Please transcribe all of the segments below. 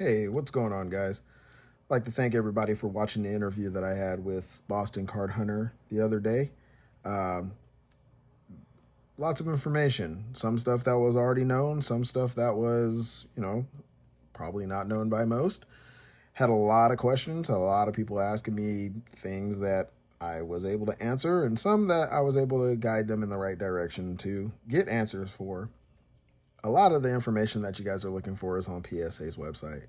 Hey, what's going on, guys? I'd like to thank everybody for watching the interview that I had with Boston Card Hunter the other day. Um, Lots of information. Some stuff that was already known, some stuff that was, probably not known by most. Had a lot of questions, had a lot of people asking me things that I was able to answer, and some that I was able to guide them in the right direction to get answers for. A lot of the information that you guys are looking for is on PSA's website.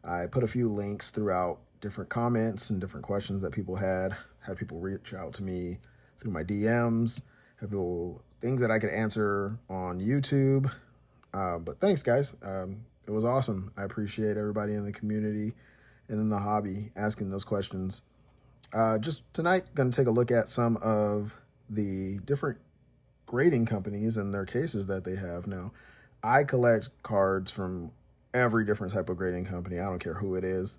I put a few links throughout different comments and different questions that people had people reach out to me through my DMs, had people things that I could answer on YouTube. But thanks, guys. It was awesome. I appreciate everybody in the community and in the hobby asking those questions. Just tonight, going to take a look at some of the different grading companies and their cases that they have now. I collect cards from every different type of grading company. I don't care who it is.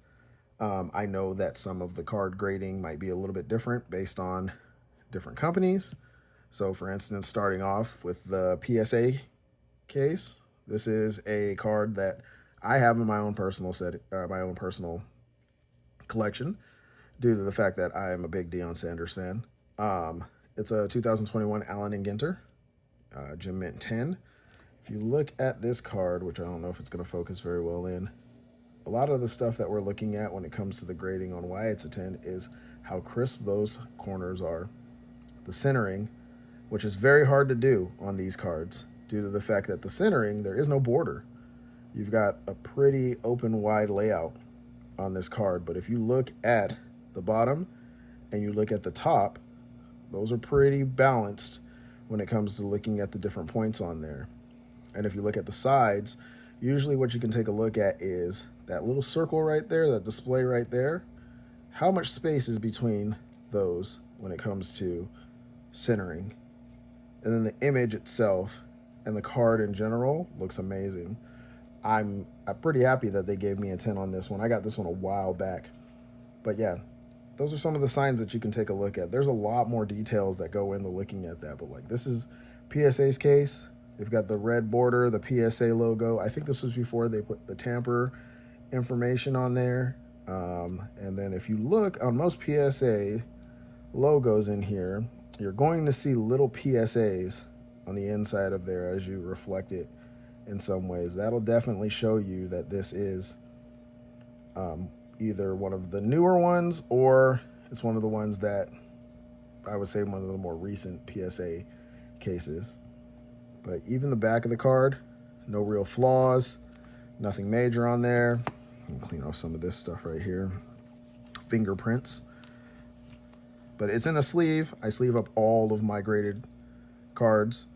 I know that some of the card grading might be a little bit different based on different companies. So, for instance, starting off with the PSA case, this is a card that I have in my own personal my own personal collection, due to the fact that I am a big Deion Sanders fan. It's a 2021 Allen and Ginter, Gem Mint 10. If you look at this card, which I don't know if it's going to focus very well in, a lot of the stuff that we're looking at when it comes to the grading on why it's a 10 is how crisp those corners are. The centering, which is very hard to do on these cards due to the fact that the centering, there is no border. You've got a pretty open, wide layout on this card, but if you look at the bottom and you look at the top, those are pretty balanced when it comes to looking at the different points on there. And if you look at the sides, usually what you can take a look at is that little circle right there, that display right there. How much space is between those when it comes to centering? And then the image itself and the card in general looks amazing. I'm pretty happy that they gave me a 10 on this one. I got this one a while back. But yeah, those are some of the signs that you can take a look at. There's a lot more details that go into looking at that, but like this is PSA's case. They've got the red border, the PSA logo. I think this was before they put the tamper information on there. And then if you look on most PSA logos in here, you're going to see little PSAs on the inside of there as you reflect it in some ways. That'll definitely show you that this is either one of the newer ones or it's one of the ones that I would say one of the more recent PSA cases. But even the back of the card, no real flaws, nothing major on there. I'll clean off some of this stuff right here. Fingerprints. But it's in a sleeve. I sleeve up all of my graded cards,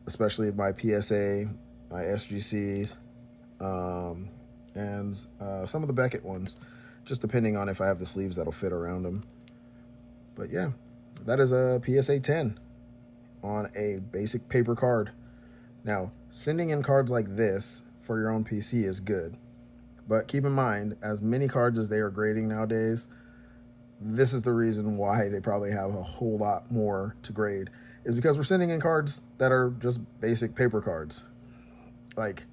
especially my PSA, my SGCs, and some of the Beckett ones, just depending on if I have the sleeves that'll fit around them. But yeah, that is a PSA 10 on a basic paper card. Now, sending in cards like this for your own PC is good, but keep in mind, as many cards as they are grading nowadays, this is the reason why they probably have a whole lot more to grade, is because we're sending in cards that are just basic paper cards. Like,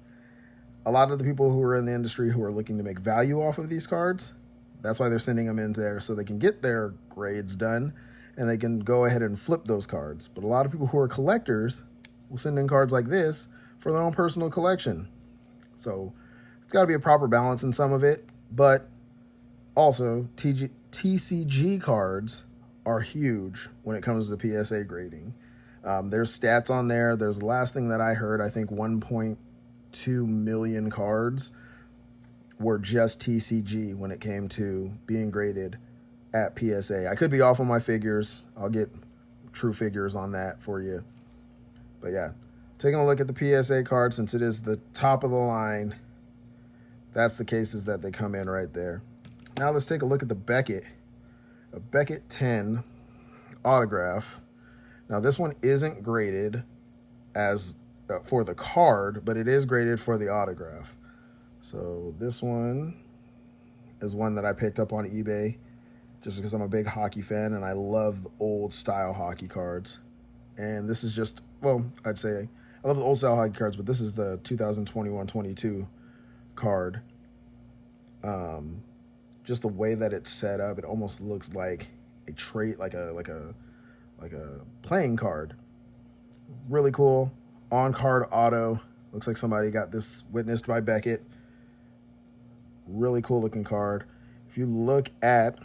a lot of the people who are in the industry who are looking to make value off of these cards, that's why they're sending them in there so they can get their grades done and they can go ahead and flip those cards. But a lot of people who are collectors will send in cards like this for their own personal collection. So it's got to be a proper balance in some of it, but also TCG cards are huge when it comes to PSA grading. There's stats on there. There's the last thing that I heard, I think 1.2 million cards were just TCG when it came to being graded at PSA. I could be off on my figures. I'll get true figures on that for you. But yeah, taking a look at the PSA card, since it is the top of the line, that's the cases that they come in right there. Now let's take a look at the Beckett. A Beckett 10 autograph. Now this one isn't graded as for the card, but it is graded for the autograph. So this one is one that I picked up on eBay just because I'm a big hockey fan and I love the old style hockey cards. And this is just, well, I'd say I love the old style hockey cards, but this is the 2021-22 card. Just the way that it's set up, it almost looks like a trait, like a playing card. Really cool. On card auto. Looks like somebody got this witnessed by Beckett. Really cool looking card. If you look at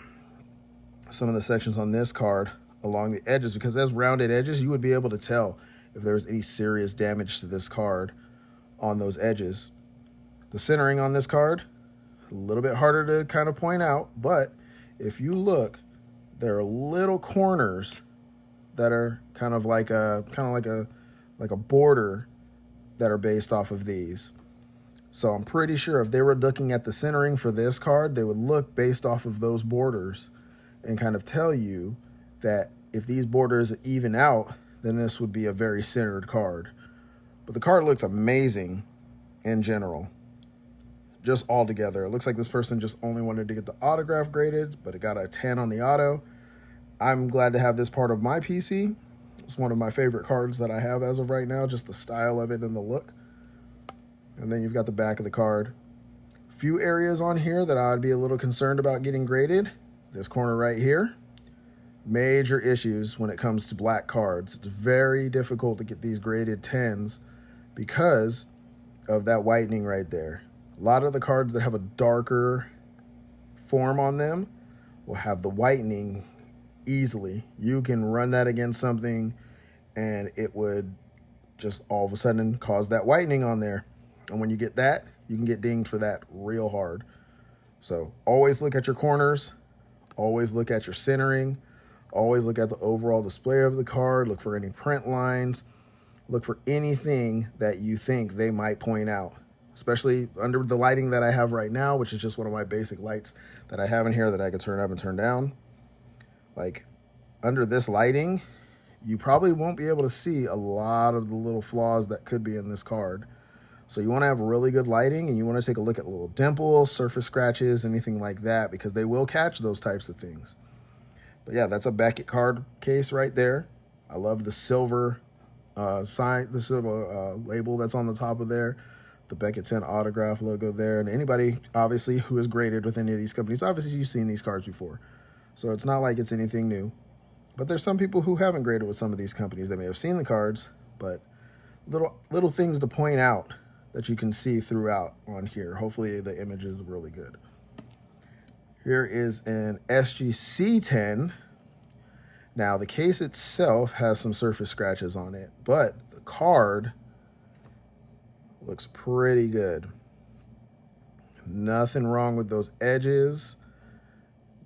some of the sections on this card along the edges, because there's rounded edges, you would be able to tell if there was any serious damage to this card on those edges. The centering on this card, a little bit harder to kind of point out, but if you look, there are little corners that are kind of like a border that are based off of these. So I'm pretty sure if they were looking at the centering for this card, they would look based off of those borders and kind of tell you that if these borders even out, then this would be a very centered card. But the card looks amazing in general. Just all together. It looks like this person just only wanted to get the autograph graded, but it got a 10 on the auto. I'm glad to have this part of my PC. It's one of my favorite cards that I have as of right now, just the style of it and the look. And then you've got the back of the card. Few areas on here that I'd be a little concerned about getting graded. This corner right here. Major issues when it comes to black cards. It's very difficult to get these graded 10s because of that whitening right there. A lot of the cards that have a darker form on them will have the whitening easily. You can run that against something and it would just all of a sudden cause that whitening on there. And when you get that, you can get dinged for that real hard. So always look at your corners, always look at your centering, always look at the overall display of the card, look for any print lines, look for anything that you think they might point out. Especially under the lighting that I have right now, which is just one of my basic lights that I have in here that I can turn up and turn down. Like under this lighting, you probably won't be able to see a lot of the little flaws that could be in this card. So you want to have really good lighting and you want to take a look at little dimples, surface scratches, anything like that, because they will catch those types of things. But yeah, that's a Beckett card case right there. I love the silver label that's on the top of there. The Beckett 10 autograph logo there. And anybody, obviously, who is graded with any of these companies, obviously you've seen these cards before. So it's not like it's anything new. But there's some people who haven't graded with some of these companies. They may have seen the cards, but little things to point out that you can see throughout on here. Hopefully the image is really good. Here is an SGC 10. Now the case itself has some surface scratches on it, but the card looks pretty good. Nothing wrong with those edges.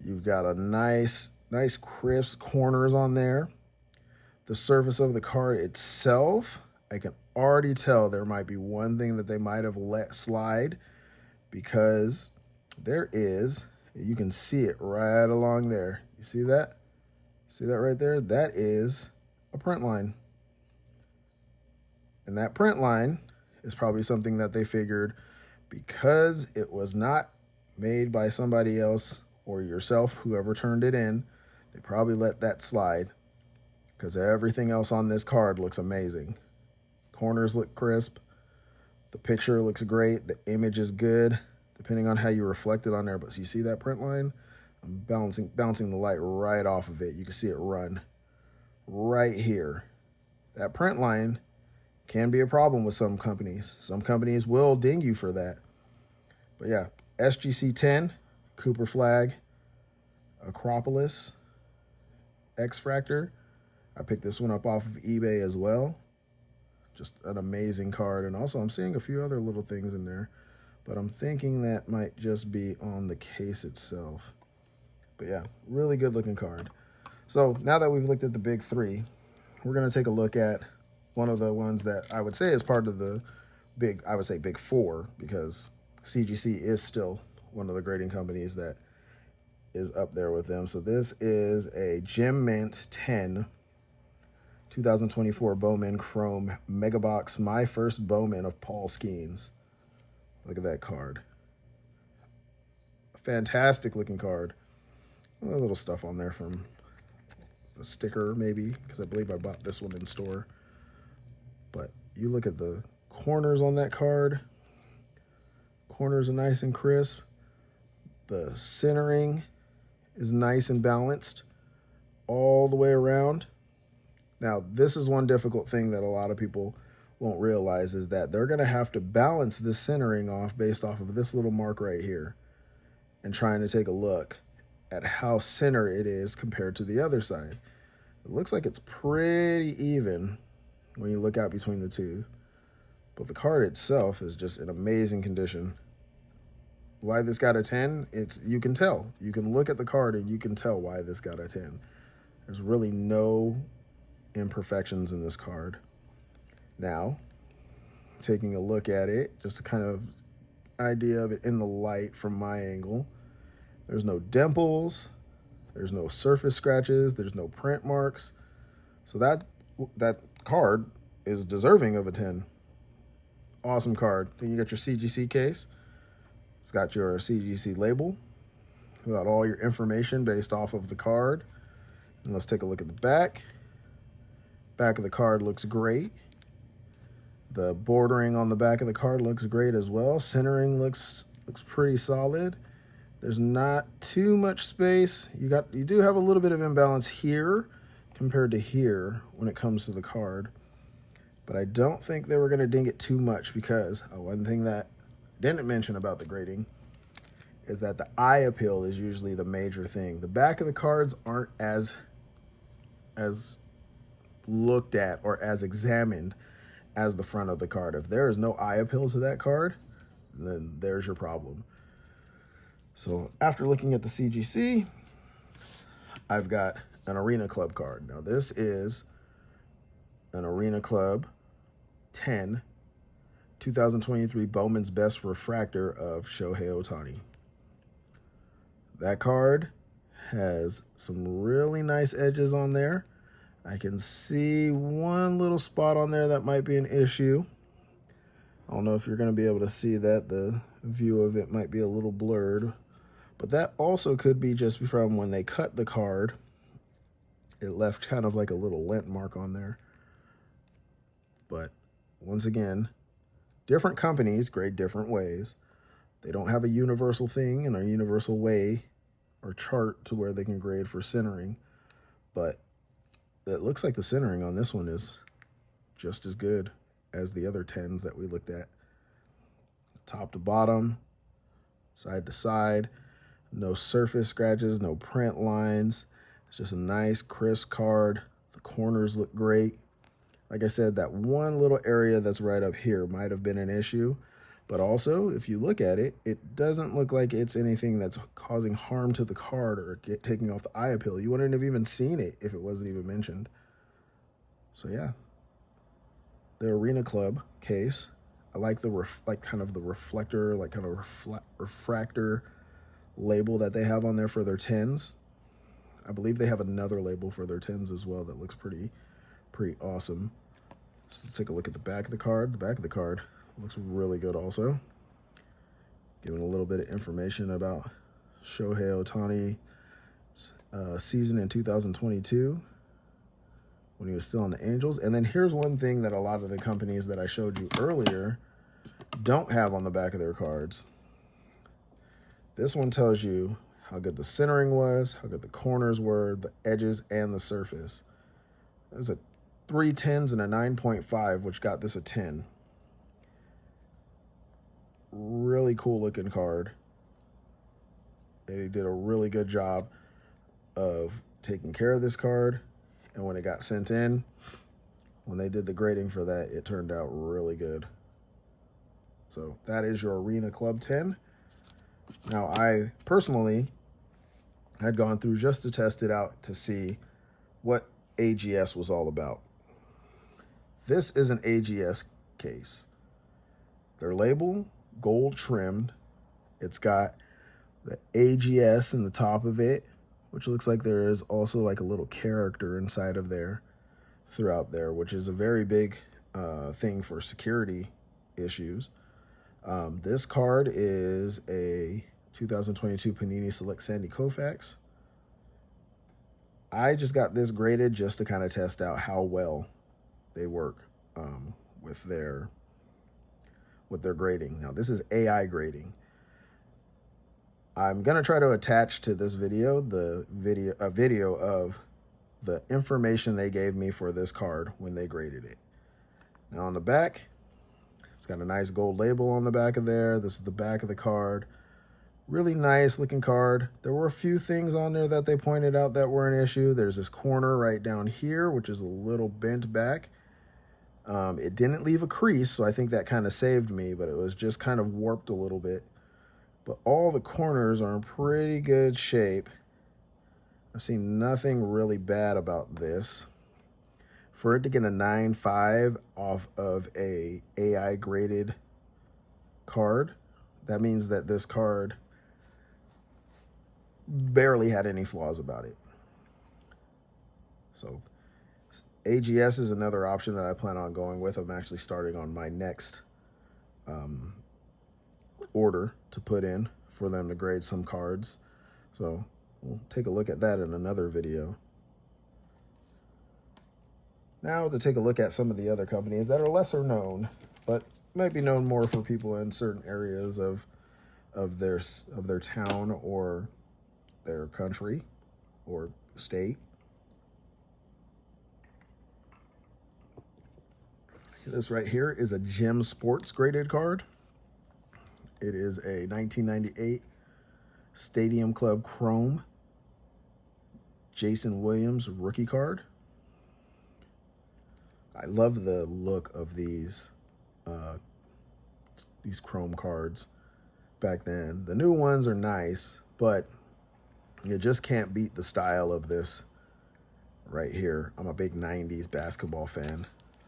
You've got a nice crisp corners on there. The surface of the card itself, I can already tell there might be one thing that they might have let slide, because there is, you can see it right along there. You see that? See that right there? That is a print line. And that print line is probably something that they figured, because it was not made by somebody else or yourself, whoever turned it in, they probably let that slide, because everything else on this card looks amazing. Corners look crisp. The picture looks great. The image is good, depending on how you reflect it on there. But so you see that print line? I'm bouncing the light right off of it. You can see it run right here. That print line can be a problem with some companies. Some companies will ding you for that. But yeah, SGC 10, Cooper Flag, Acropolis, X-Fractor. I picked this one up off of eBay as well. Just an amazing card. And also I'm seeing a few other little things in there, but I'm thinking that might just be on the case itself. But yeah, really good looking card. So now that we've looked at the big three, we're going to take a look at one of the ones that I would say is part of the big, I would say big four, because CGC is still one of the grading companies that is up there with them. So this is a Gem Mint 10 2024 Bowman Chrome Mega Box, my first Bowman of Paul Skeens. Look at that card. A fantastic looking card. A little stuff on there from a sticker maybe, because I believe I bought this one in store. But you look at the corners on that card. Corners are nice and crisp. The centering is nice and balanced all the way around. Now, this is one difficult thing that a lot of people won't realize, is that they're going to have to balance this centering off based off of this little mark right here and trying to take a look at how center it is compared to the other side. It looks like it's pretty even when you look out between the two, but the card itself is just in amazing condition. Why this got a 10, you can tell. You can look at the card and you can tell why this got a 10. There's really no imperfections in this card. Now, taking a look at it, just a kind of idea of it in the light from my angle, there's no dimples, there's no surface scratches, there's no print marks. So that card is deserving of a 10. Awesome card. Then you got your CGC case. It's got your CGC label. You got all your information based off of the card. And let's take a look at the back. Back of the card looks great. The bordering on the back of the card looks great as well. Centering looks pretty solid. There's not too much space. You do have a little bit of imbalance here compared to here when it comes to the card. But I don't think they were going to ding it too much, because one thing that I didn't mention about the grading is that the eye appeal is usually the major thing. The back of the cards aren't as looked at or as examined as the front of the card. If there is no eye appeal to that card, then there's your problem. So after looking at the CGC, I've got an Arena Club card. Now this is an Arena Club 10 2023 Bowman's Best Refractor of Shohei Ohtani. That card has some really nice edges on there. I can see one little spot on there that might be an issue. I don't know if you're going to be able to see that. The view of it might be a little blurred. But that also could be just from when they cut the card. It left kind of like a little lint mark on there. But once again, different companies grade different ways. They don't have a universal thing and a universal way or chart to where they can grade for centering. But it looks like the centering on this one is just as good as the other 10s that we looked at. Top to bottom, side to side, no surface scratches, no print lines. It's just a nice crisp card. The corners look great. Like I said, that one little area that's right up here might have been an issue, but also if you look at it, it doesn't look like it's anything that's causing harm to the card or taking off the eye appeal. You wouldn't have even seen it if it wasn't even mentioned. So yeah, the Arena Club case. I like the kind of the reflector, like kind of refractor label that they have on there for their 10s. I believe they have another label for their 10s as well that looks pretty awesome. So let's take a look at the back of the card. The back of the card looks really good also. Giving a little bit of information about Shohei Ohtani season in 2022 when he was still on the Angels. And then here's one thing that a lot of the companies that I showed you earlier don't have on the back of their cards. This one tells you how good the centering was, how good the corners were, the edges, and the surface. There's a 3 10s and a 9.5, which got this a 10. Really cool looking card. They did a really good job of taking care of this card. And when it got sent in, when they did the grading for that, it turned out really good. So that is your Arena Club 10. Now, I personally had gone through just to test it out to see what AGS was all about. This is an AGS case. Their label, gold trimmed. It's got the AGS in the top of it, which looks like there is also like a little character inside of there throughout there, which is a very big thing for security issues. This card is a 2022 Panini Select Sandy Koufax. I just got this graded just to kind of test out how well they work with their grading. Now, this is AI grading. I'm gonna try to attach to this video a video of the information they gave me for this card when they graded it. Now on the back, it's got a nice gold label on the back of there. This is the back of the card. Really nice looking card. There were a few things on there that they pointed out that were an issue. There's this corner right down here, which is a little bent back. It didn't leave a crease, so I think that kind of saved me, but it was just kind of warped a little bit. But all the corners are in pretty good shape. I've seen nothing really bad about this. For it to get a 9.5 off of a AI graded card, that means that this card barely had any flaws about it. So AGS is another option that I plan on going with. I'm actually starting on my next order to put in for them to grade some cards. So we'll take a look at that in another video. Now to take a look at some of the other companies that are lesser known, but might be known more for people in certain areas of their town or their country or state. This right here is a Gem Sports graded card. It is a 1998 Stadium Club Chrome Jason Williams rookie card. I love the look of these chrome cards back then. The new ones are nice, but you just can't beat the style of this right here. I'm a big 90s basketball fan,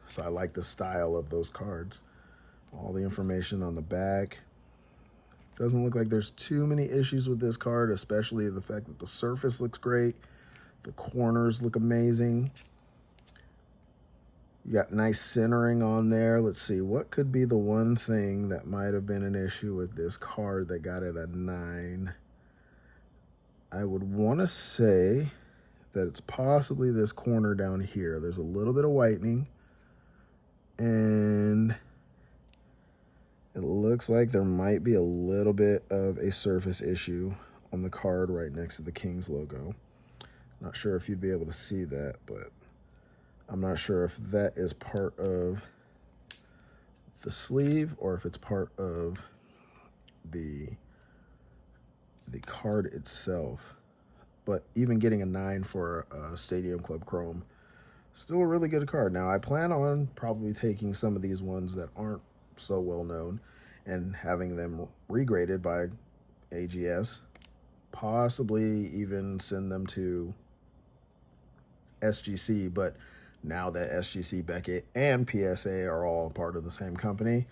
so I like the style of those cards. All the information on the back. Doesn't look like there's too many issues with this card, especially the fact that the surface looks great. The corners look amazing. You got nice centering on there. Let's see, what could be the one thing that might have been an issue with this card that got it a 9? I would want to say that it's possibly this corner down here. There's a little bit of whitening, and it looks like there might be a little bit of a surface issue on the card right next to the Kings logo. Not sure if you'd be able to see that, but I'm not sure if that is part of the sleeve or if it's part of the card itself. But even getting a 9 for a Stadium Club Chrome, still a really good card. Now I plan on probably taking some of these ones that aren't so well known and having them regraded by AGS, possibly even send them to SGC. But now that SGC, Beckett, and PSA are all part of the same company,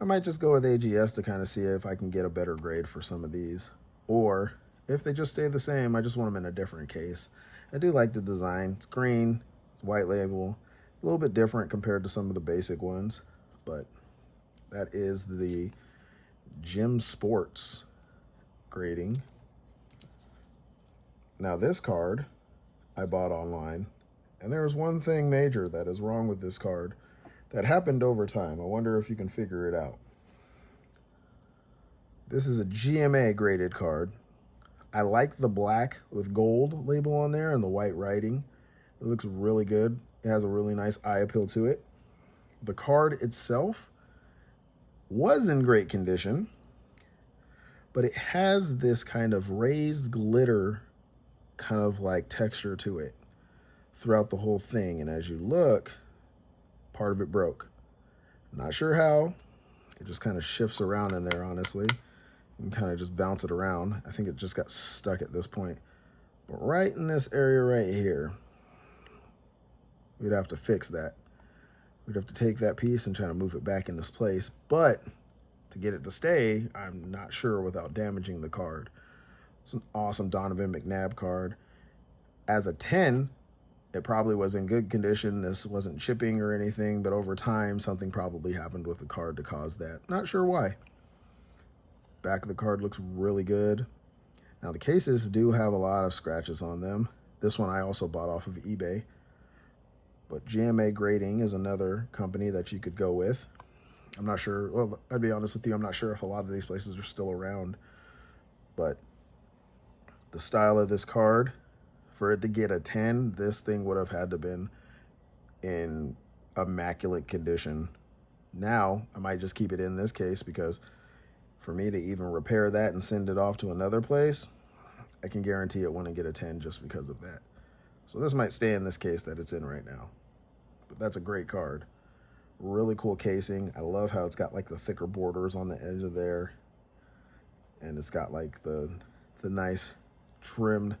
I might just go with AGS to kind of see if I can get a better grade for some of these. Or if they just stay the same, I just want them in a different case. I do like the design. It's green, it's white label. It's a little bit different compared to some of the basic ones, but that is the Gem Sports grading. Now this card I bought online, and there is one thing major that is wrong with this card that happened over time. I wonder if you can figure it out. This is a GMA graded card. I like the black with gold label on there and the white writing. It looks really good. It has a really nice eye appeal to it. The card itself was in great condition, but it has this kind of raised glitter kind of like texture to it throughout the whole thing. And as you look, part of it broke. Not sure how. It just kind of shifts around in there, honestly. You can kind of just bounce it around. I think it just got stuck at this point. But right in this area right here, we'd have to fix that. We'd have to take that piece and try to move it back in this place. But to get it to stay, I'm not sure without damaging the card. It's an awesome Donovan McNabb card. As a 10, it probably was in good condition. This wasn't chipping or anything, but over time, something probably happened with the card to cause that. Not sure why. Back of the card looks really good. Now the cases do have a lot of scratches on them. This one I also bought off of eBay. But GMA Grading is another company that you could go with. I'm not sure, well, I'd be honest with you, I'm not sure if a lot of these places are still around, but the style of this card, for it to get a 10, this thing would have had to been in immaculate condition. Now, I might just keep it in this case because for me to even repair that and send it off to another place, I can guarantee it wouldn't get a 10 just because of that. So this might stay in this case that it's in right now. But that's a great card. Really cool casing. I love how it's got like the thicker borders on the edge of there. And it's got like the nice trimmed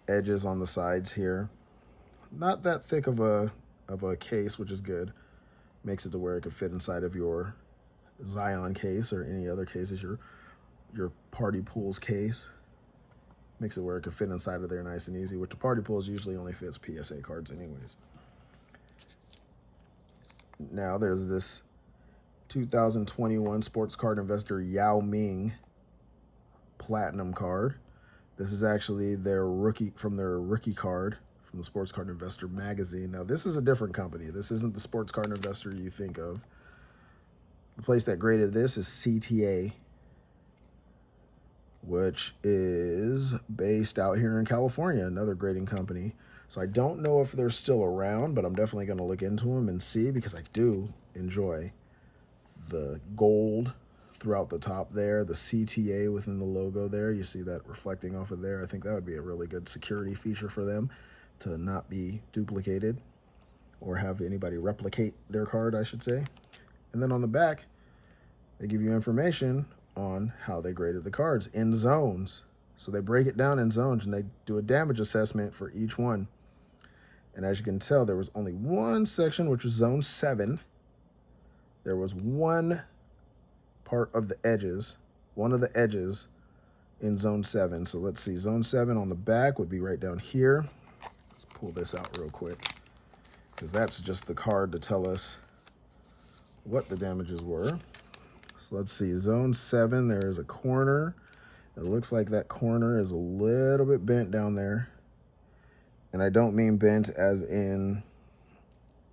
edges on the sides here. Not that thick of a case, which is good. Makes it to where it could fit inside of your Zion case or any other cases, your party pools case. Makes it where it could fit inside of there nice and easy, which the party pools usually only fits PSA cards anyways. Now there's this 2021 Sports Card Investor Yao Ming Platinum card. This is actually their rookie card from the Sports Card Investor magazine. Now this is a different company. This isn't the Sports Card Investor you think of. The place that graded this is CTA, which is based out here in California, another grading company. So I don't know if they're still around, but I'm definitely going to look into them and see, because I do enjoy the gold throughout the top there, the CTA within the logo there. You see that reflecting off of there. I think that would be a really good security feature for them to not be duplicated or have anybody replicate their card, I should say. And then on the back, they give you information on how they graded the cards in zones. So they break it down in zones and they do a damage assessment for each one. And as you can tell, there was only one section, which was zone 7. There was one part of the edges, one of the edges in zone 7. So let's see, zone 7 on the back would be right down here. Let's pull this out real quick, because that's just the card to tell us what the damages were. So let's see, zone 7, there is a corner. It looks like that corner is a little bit bent down there. And I don't mean bent as in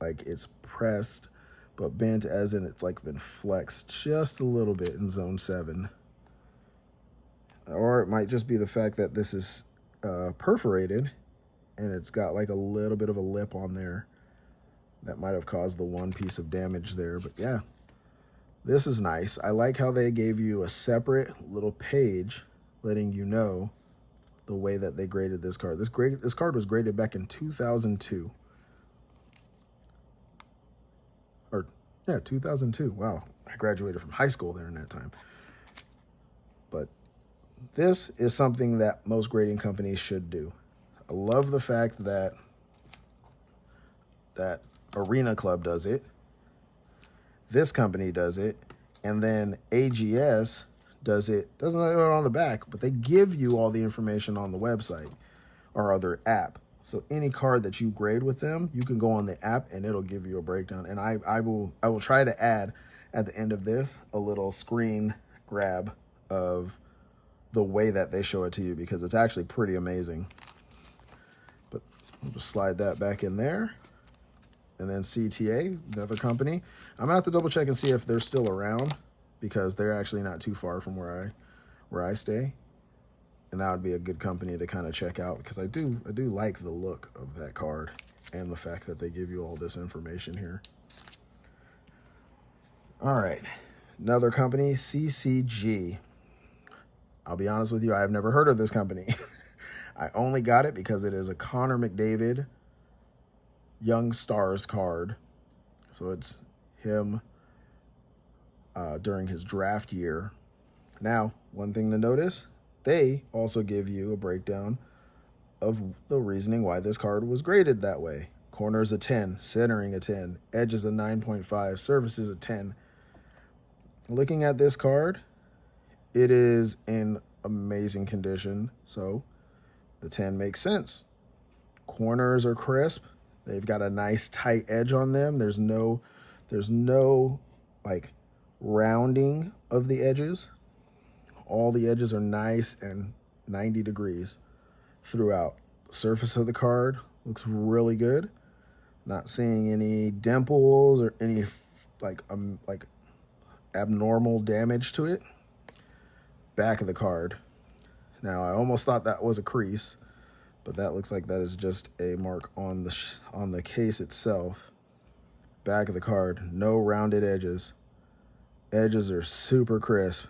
like it's pressed, but bent as in it's like been flexed just a little bit in zone 7. Or it might just be the fact that this is perforated and it's got like a little bit of a lip on there. That might have caused the one piece of damage there, but yeah. This is nice. I like how they gave you a separate little page letting you know the way that they graded this card. This card was graded back in 2002. Or, yeah, 2002. Wow, I graduated from high school there in that time. But this is something that most grading companies should do. I love the fact that Arena Club does it. This company does it, and then AGS does it. Doesn't have it on the back, but they give you all the information on the website or other app. So any card that you grade with them, you can go on the app and it'll give you a breakdown. And I will try to add at the end of this a little screen grab of the way that they show it to you, because it's actually pretty amazing. But we'll just slide that back in there. And then CTA, another company. I'm gonna have to double check and see if they're still around, because they're actually not too far from where I stay. And that would be a good company to kind of check out, because I do like the look of that card and the fact that they give you all this information here. All right, another company, CCG. I'll be honest with you, I have never heard of this company. I only got it because it is a Connor McDavid Young Stars card. So it's him during his draft year. Now, one thing to notice, they also give you a breakdown of the reasoning why this card was graded that way. Corners a 10, centering a 10, edges a 9.5, surfaces a 10. Looking at this card, it is in amazing condition, so the 10 makes sense. Corners are crisp. They've got a nice tight edge on them. There's no like rounding of the edges. All the edges are nice and 90 degrees throughout. The surface of the card looks really good. Not seeing any dimples or any like abnormal damage to it. Back of the card. Now, I almost thought that was a crease, but that looks like that is just a mark on the case itself. Back of the card, no rounded edges. Edges are super crisp.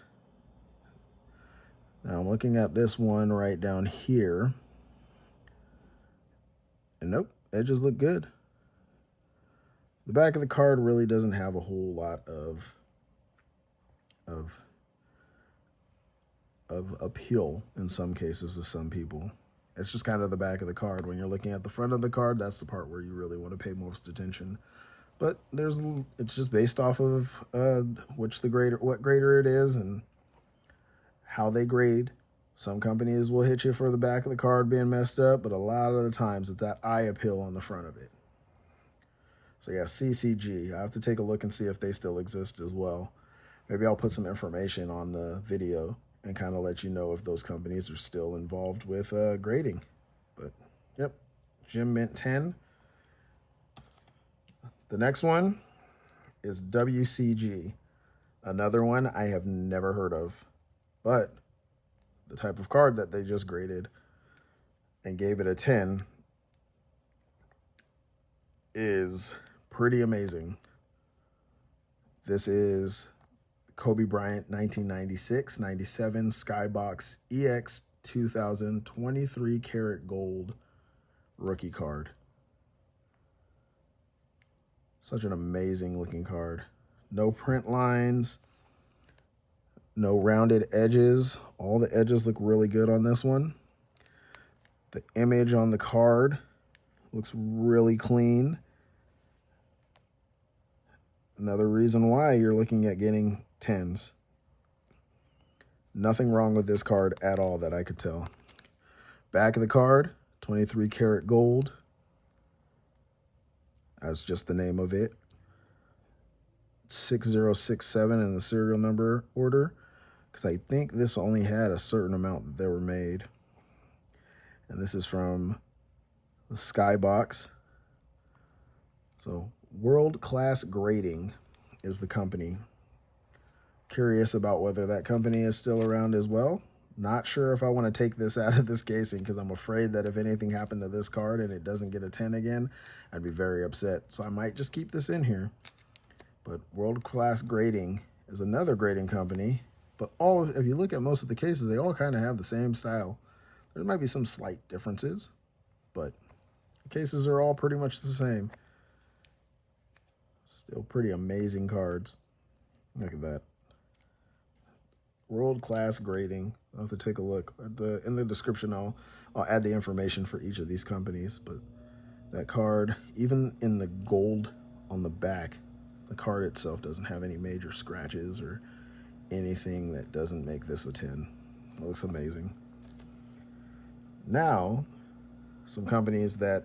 Now I'm looking at this one right down here, and nope, edges look good. The back of the card really doesn't have a whole lot of appeal in some cases to some people. It's just kind of the back of the card. When you're looking at the front of the card, that's the part where you really want to pay most attention. But it's just based off of what grader it is and how they grade. Some companies will hit you for the back of the card being messed up, but a lot of the times it's that eye appeal on the front of it. So yeah, CCG. I have to take a look and see if they still exist as well. Maybe I'll put some information on the video and kind of let you know if those companies are still involved with grading. But yep, Gem Mint 10. The next one is WCG. Another one I have never heard of, but the type of card that they just graded and gave it a 10 is pretty amazing. This is Kobe Bryant 1996-97 Skybox EX 2000 23 karat gold rookie card. Such an amazing looking card. No print lines, no rounded edges. All the edges look really good on this one. The image on the card looks really clean. Another reason why you're looking at getting 10s. Nothing wrong with this card at all that I could tell. Back of the card, 23 karat gold. That's just the name of it. 6067 in the serial number order, because I think this only had a certain amount that they were made. And this is from the Skybox. So World Class Grading is the company. Curious about whether that company is still around as well. Not sure if I want to take this out of this casing, because I'm afraid that if anything happened to this card and it doesn't get a 10 again, I'd be very upset. So I might just keep this in here. But World Class Grading is another grading company. But if you look at most of the cases, they all kind of have the same style. There might be some slight differences, but the cases are all pretty much the same. Still pretty amazing cards. Look at that. World Class Grading. I'll have to take a look. In the description, I'll add the information for each of these companies. But that card, even in the gold on the back, the card itself doesn't have any major scratches or anything that doesn't make this a 10. It looks amazing. Now, some companies that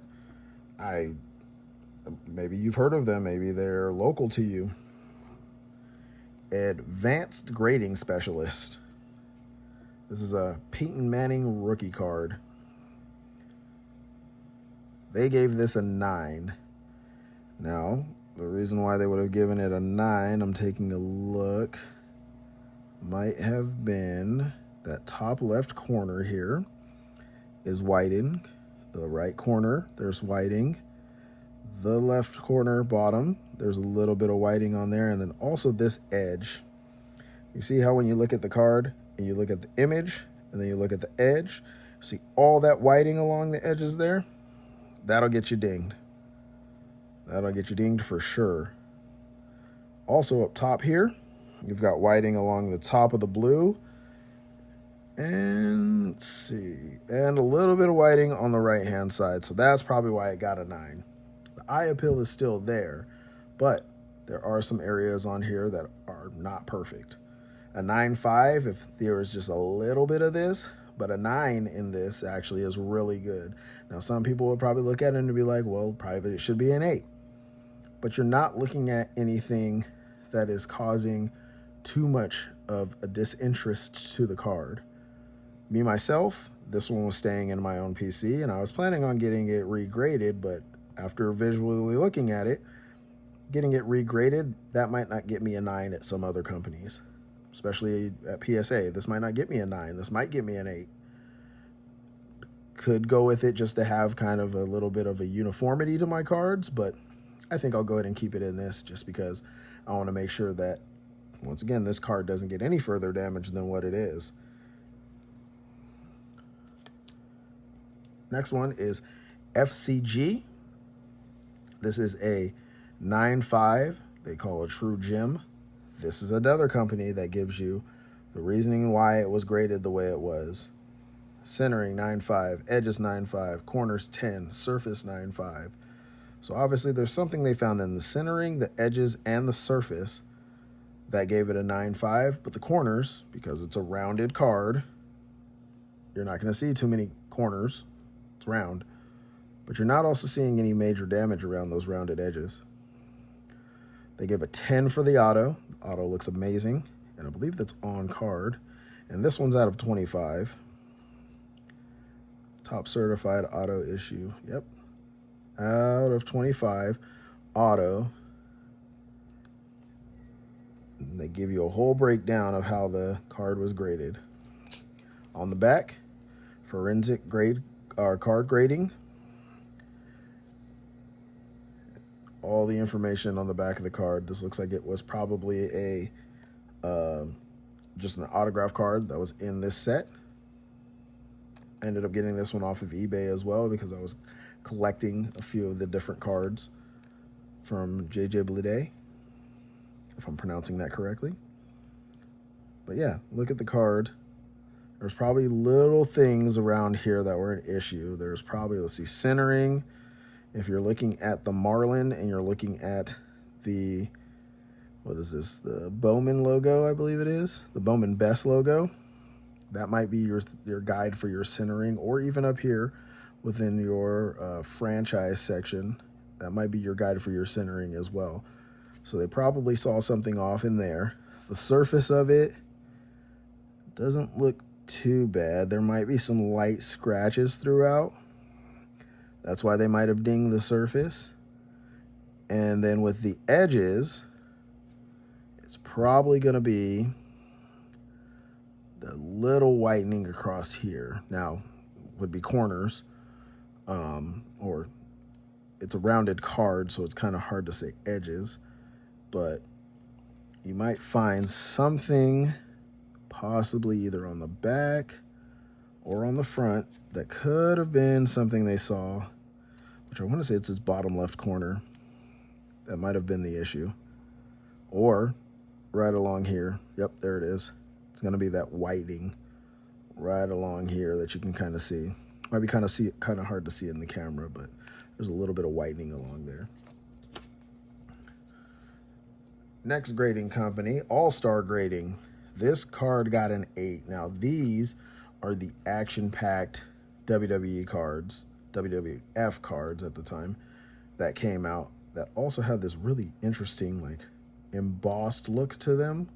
maybe you've heard of them, maybe they're local to you. Advanced Grading Specialist. This is a Peyton Manning rookie card. They gave this a 9. Now, the reason why they would have given it a 9, I'm taking a look, might have been that top left corner here is whiting. The right corner, there's whiting. The left corner bottom, there's a little bit of whiting on there, and then also this edge. You see how when you look at the card and you look at the image and then you look at the edge, see all that whiting along the edges there? That'll get you dinged. That'll get you dinged for sure. Also up top here, you've got whiting along the top of the blue. And let's see, and a little bit of whiting on the right hand side. So that's probably why it got a 9. The eye appeal is still there, but there are some areas on here that are not perfect. A 9.5 if there was just a little bit of this, but a 9 in this actually is really good. Now, some people would probably look at it and be like, well, probably it should be an 8. But you're not looking at anything that is causing too much of a disinterest to the card. Me, myself, this one was staying in my own PC, and I was planning on getting it regraded, but after visually looking at it, getting it regraded, that might not get me a 9 at some other companies, especially at PSA. This might not get me a 9. This might get me an 8. could go with it just to have kind of a little bit of a uniformity to my cards, but I think I'll go ahead and keep it in this just because I want to make sure that, once again, this card doesn't get any further damage than what it is. Next one is FCG. This is a 9.5. They call a true gem. This is another company that gives you the reasoning why it was graded the way it was. Centering 9.5, edges 9.5, corners 10, surface 9.5. So obviously there's something they found in the centering, the edges, and the surface that gave it a 9.5, but the corners, because it's a rounded card, you're not going to see too many corners. It's round, but you're not also seeing any major damage around those rounded edges. They give a 10 for the auto. The auto looks amazing, and I believe that's on card. And this one's out of 25. Top certified auto issue. Yep. Out of 25. Auto. And they give you a whole breakdown of how the card was graded. On the back, forensic grade or card grading. All the information on the back of the card. This looks like it was probably a just an autograph card that was in this set. I ended up getting this one off of eBay as well because I was collecting a few of the different cards from JJ Bleday, if I'm pronouncing that correctly. But yeah, look at the card. There's probably little things around here that were an issue. There's probably, let's see, centering. If you're looking at the Marlin and you're looking at the, what is this? The Bowman logo, I believe it is. The Bowman Best logo. That might be your guide for your centering, or even up here within your franchise section. That might be your guide for your centering as well. So they probably saw something off in there. The surface of it doesn't look too bad. There might be some light scratches throughout. That's why they might have dinged the surface. And then with the edges, it's probably going to be the little whitening across here. Now, would be corners, or it's a rounded card, so it's kind of hard to say edges, but you might find something possibly either on the back or on the front that could have been something they saw, which I want to say it's this bottom left corner. That might have been the issue. Or right along here. Yep, there it is. It's going to be that whiting right along here that you can kind of see. Might be kind of hard to see in the camera, but there's a little bit of whitening along there. Next grading company, All-Star Grading. This card got an 8. Now these are the action-packed WWE cards, WWF cards at the time, that came out that also had this really interesting, like, embossed look to them,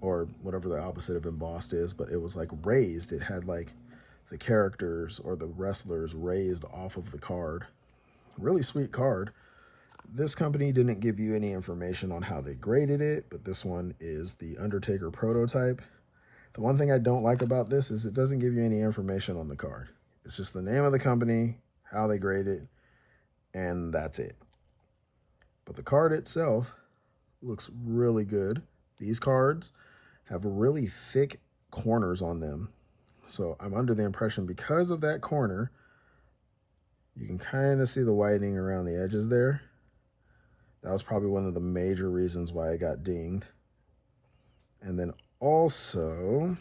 or whatever the opposite of embossed is, but it was like raised. It had like the characters or the wrestlers raised off of the card. Really sweet card. This company didn't give you any information on how they graded it, but this one is the Undertaker prototype. The one thing I don't like about this is it doesn't give you any information on the card. It's just the name of the company, how they grade it, and that's it. But the card itself looks really good. These cards have really thick corners on them. So I'm under the impression because of that corner, you can kind of see the whitening around the edges there. That was probably one of the major reasons why I got dinged. And then also,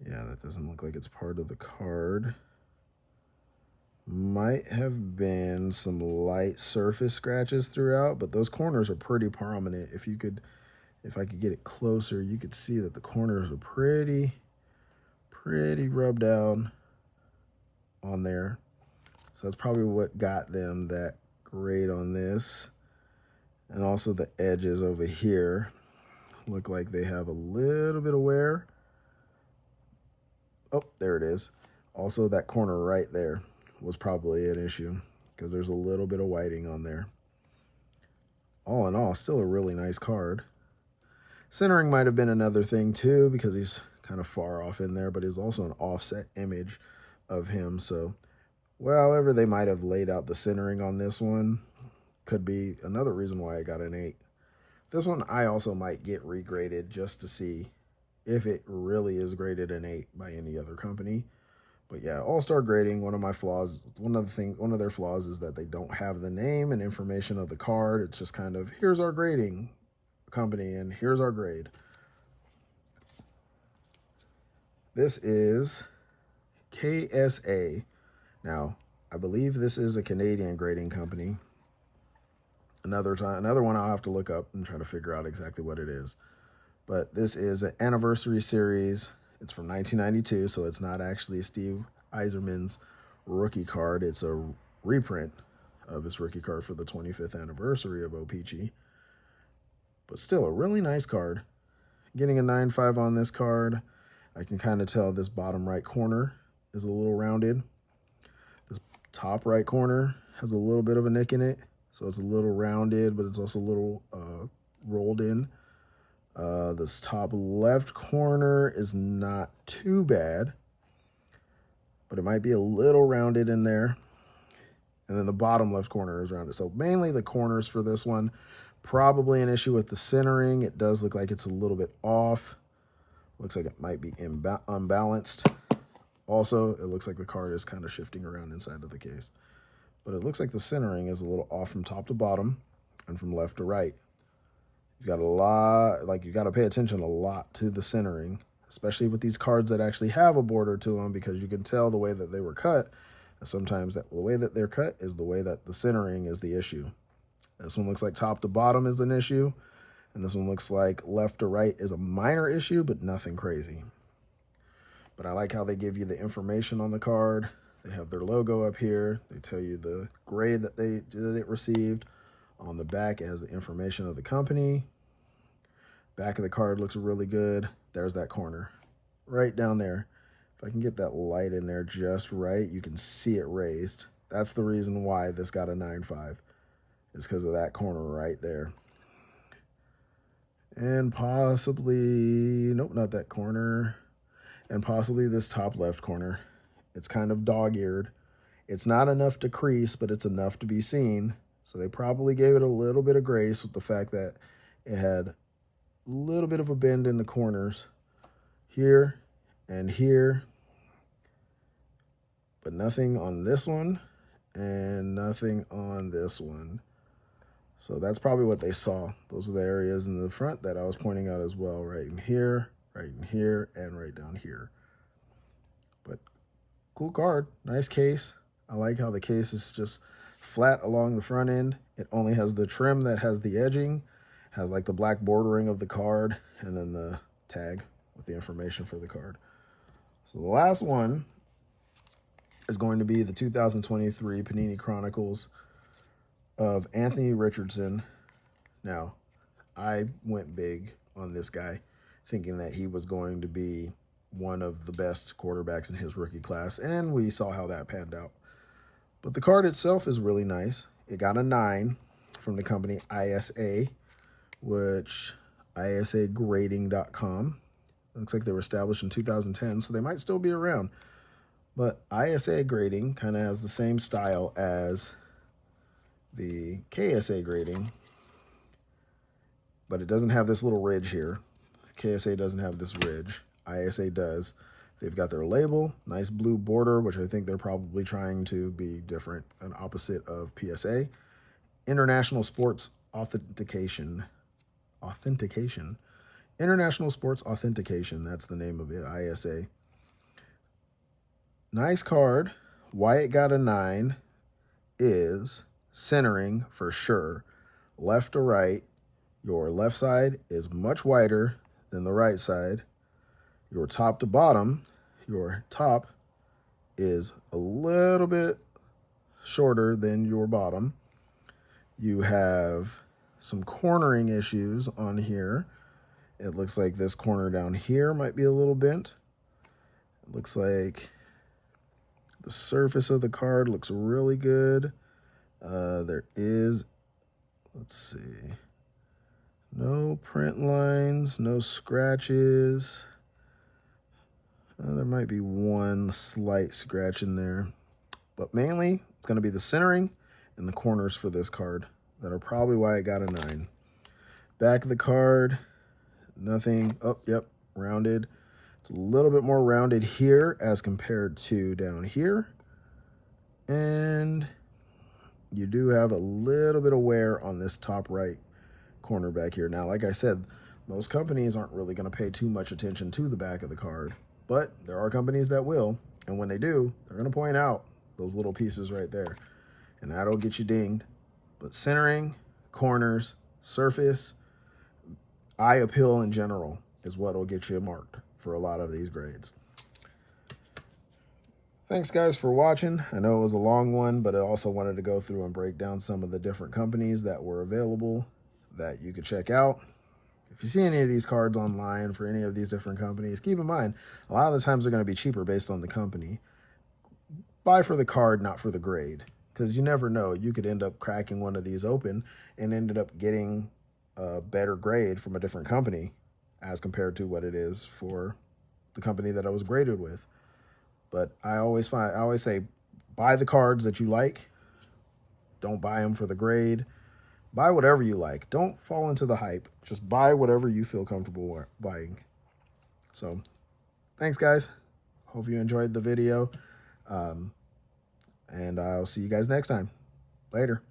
yeah, that doesn't look like it's part of the card. Might have been some light surface scratches throughout, but those corners are pretty prominent. If I could get it closer, you could see that the corners are pretty rubbed down on there. So that's probably what got them that grade on this. And also the edges over here look like they have a little bit of wear. Oh, there it is. Also that corner right there was probably an issue because there's a little bit of whiting on there. All in all, still a really nice card. Centering might have been another thing too, because these kind of far off in there, but is also an offset image of him. So, well, however they might have laid out the centering on this one could be another reason why I got an 8. This one I also might get regraded just to see if it really is graded an 8 by any other company. But yeah, All-Star Grading, one of my flaws, one of their flaws is that they don't have the name and information of the card. It's just kind of, here's our grading company and here's our grade. This is KSA. Now, I believe this is a Canadian grading company. Another one I'll have to look up and try to figure out exactly what it is. But this is an anniversary series. It's from 1992, so it's not actually Steve Yzerman's rookie card. It's a reprint of his rookie card for the 25th anniversary of O-Pee-Chee. But still a really nice card. Getting a 9.5 on this card. I can kind of tell this bottom right corner is a little rounded. This top right corner has a little bit of a nick in it. So it's a little rounded, but it's also a little rolled in. This top left corner is not too bad, but it might be a little rounded in there. And then the bottom left corner is rounded. So mainly the corners for this one. Probably an issue with the centering. It does look like it's a little bit off. Looks like it might be unbalanced. Also, it looks like the card is kind of shifting around inside of the case. But it looks like the centering is a little off from top to bottom and from left to right. You've got a lot, like you got to pay attention a lot to the centering, especially with these cards that actually have a border to them, because you can tell the way that they were cut. Sometimes the way that they're cut is the way that the centering is the issue. This one looks like top to bottom is an issue, and this one looks like left to right is a minor issue, but nothing crazy. But I like how they give you the information on the card. They have their logo up here. They tell you the grade that it received. On the back, it has the information of the company. Back of the card looks really good. There's that corner right down there. If I can get that light in there just right, you can see it raised. That's the reason why this got a 9.5. Is because of that corner right there. And possibly, nope, not that corner. And possibly this top left corner. It's kind of dog-eared. It's not enough to crease, but it's enough to be seen. So they probably gave it a little bit of grace with the fact that it had a little bit of a bend in the corners here and here, but nothing on this one and nothing on this one. So that's probably what they saw. Those are the areas in the front that I was pointing out as well, right in here, and right down here. But cool card, nice case. I like how the case is just flat along the front end. It only has the trim that has the edging, has like the black bordering of the card, and then the tag with the information for the card. So the last one is going to be the 2023 Panini Chronicles of Anthony Richardson. Now, I went big on this guy, thinking that he was going to be one of the best quarterbacks in his rookie class, and we saw how that panned out. But the card itself is really nice. It got a 9 from the company ISA, which isagrading.com. Looks like they were established in 2010, so they might still be around. But ISA grading kind of has the same style as the KSA grading, but it doesn't have this little ridge here. KSA doesn't have this ridge. ISA does. They've got their label, nice blue border, which I think they're probably trying to be different, an opposite of PSA. International Sports Authentication. International Sports Authentication, that's the name of it, ISA. Nice card. Why it got a 9 is centering for sure. Left to right, your left side is much wider than the right side. Your top to bottom, your top is a little bit shorter than your bottom. You have some cornering issues on here. It looks like this corner down here might be a little bent. It looks like the surface of the card looks really good. There is, let's see, no print lines, no scratches. might be one slight scratch in there, but mainly it's going to be the centering and the corners for this card that are probably why it got a 9. Back of the card, nothing. Oh, yep, rounded. It's a little bit more rounded here as compared to down here. And you do have a little bit of wear on this top right corner back here. Now, like I said, most companies aren't really going to pay too much attention to the back of the card, but there are companies that will. And when they do, they're going to point out those little pieces right there. And that'll get you dinged. But centering, corners, surface, eye appeal in general is what will get you marked for a lot of these grades. Thanks guys for watching. I know it was a long one, but I also wanted to go through and break down some of the different companies that were available that you could check out. If you see any of these cards online for any of these different companies, keep in mind, a lot of the times they're going to be cheaper based on the company. Buy for the card, not for the grade, because you never know. You could end up cracking one of these open and ended up getting a better grade from a different company as compared to what it is for the company that I was graded with. But I always say, buy the cards that you like. Don't buy them for the grade. Buy whatever you like. Don't fall into the hype. Just buy whatever you feel comfortable buying. So, thanks guys. Hope you enjoyed the video. And I'll see you guys next time. Later.